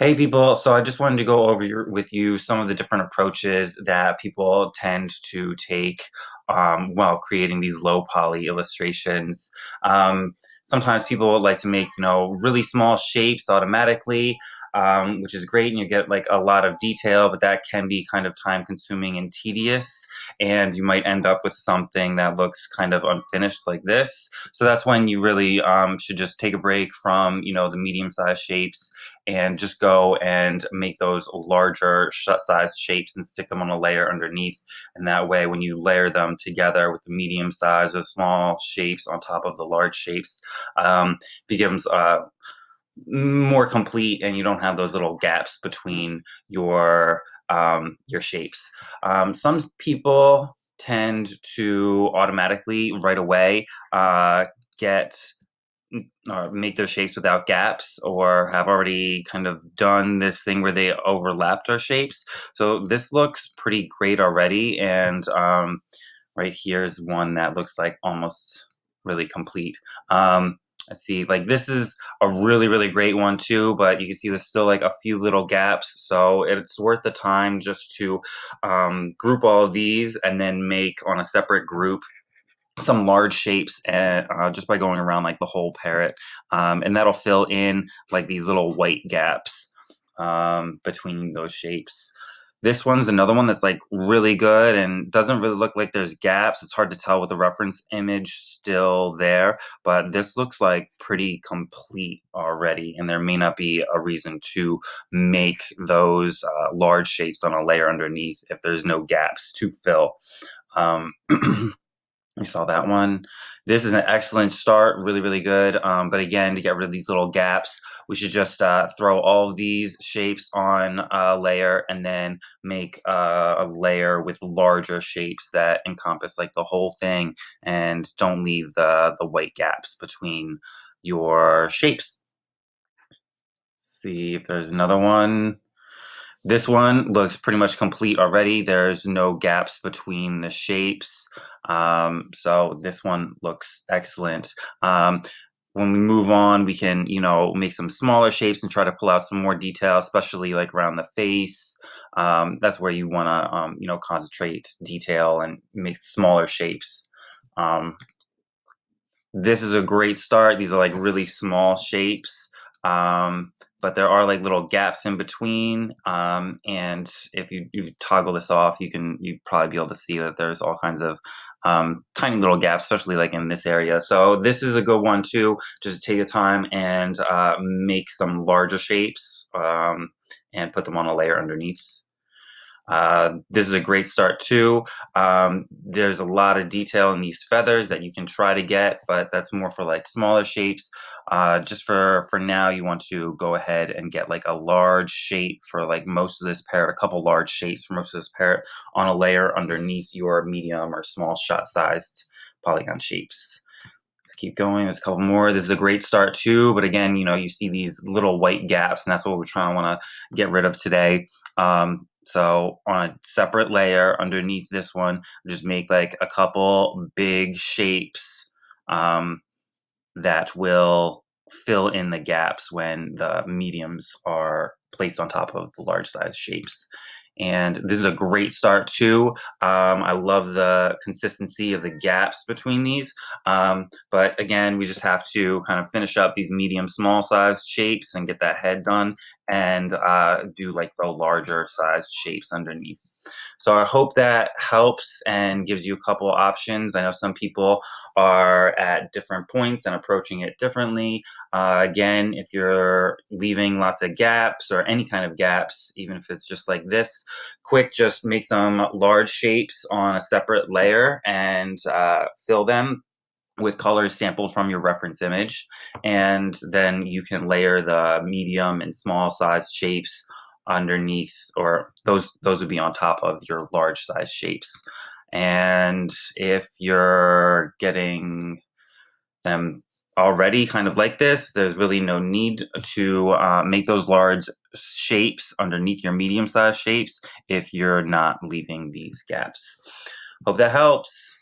Hey people, so I just wanted to go over with you some of the different approaches that people tend to take while creating these low poly illustrations. Sometimes people like to make, really small shapes automatically, which is great, and you get like a lot of detail, but that can be kind of time consuming and tedious, and you might end up with something that looks kind of unfinished like this. So that's when you really should just take a break from, the medium-sized shapes and just go and make those larger sized shapes and stick them on a layer underneath. And that way, when you layer them together with the medium size or small shapes on top of the large shapes, becomes more complete, and you don't have those little gaps between your shapes. Some people tend to automatically right away get or make their shapes without gaps, or have already kind of done this thing where they overlapped our shapes. So this looks pretty great already, and right here is one that looks like almost really complete. Let's see, like this is a really, really great one too, but you can see there's still like a few little gaps. So it's worth the time just to group all of these and then make on a separate group some large shapes, and just by going around like the whole parrot, and that'll fill in like these little white gaps between those shapes. This one's another one that's like really good and doesn't really look like there's gaps. It's hard to tell with the reference image still there, but this looks like pretty complete already, and there may not be a reason to make those large shapes on a layer underneath if there's no gaps to fill. Um, I saw that one. This is an excellent start, really, really good. But again, to get rid of these little gaps, we should just throw all of these shapes on a layer, and then make a layer with larger shapes that encompass like the whole thing, and don't leave the white gaps between your shapes. Let's see if there's another one. This one looks pretty much complete already. There's no gaps between the shapes. So this one looks excellent. When we move on, we can, make some smaller shapes and try to pull out some more detail, especially like around the face. That's where you want to, concentrate detail and make smaller shapes. This is a great start. These are like really small shapes, but there are like little gaps in between. And if you toggle this off, you'd probably be able to see that there's all kinds of tiny little gaps, especially like in this area. So this is a good one too. Just take your time and make some larger shapes, and put them on a layer underneath. This is a great start too. There's a lot of detail in these feathers that you can try to get, but that's more for like smaller shapes. Just for now, you want to go ahead and get like a large shape for like most of this parrot, a couple large shapes for most of this parrot on a layer underneath your medium or small shot sized polygon shapes. Let's keep going. There's a couple more. This is a great start too, but again, you see these little white gaps, and that's what we're trying to want to get rid of today. So on a separate layer underneath this one, just make like a couple big shapes that will fill in the gaps when the mediums are placed on top of the large size shapes. And this is a great start too. I love the consistency of the gaps between these. But again, we just have to kind of finish up these medium small sized shapes and get that head done, and do like the larger sized shapes underneath. So I hope that helps and gives you a couple options. I know some people are at different points and approaching it differently. Again, if you're leaving lots of gaps or any kind of gaps, even if it's just like this, quick, just make some large shapes on a separate layer and fill them with colors sampled from your reference image, and then you can layer the medium and small size shapes underneath, or those would be on top of your large size shapes. And if you're getting them already kind of like this, there's really no need to make those large shapes underneath your medium sized shapes if you're not leaving these gaps. Hope that helps.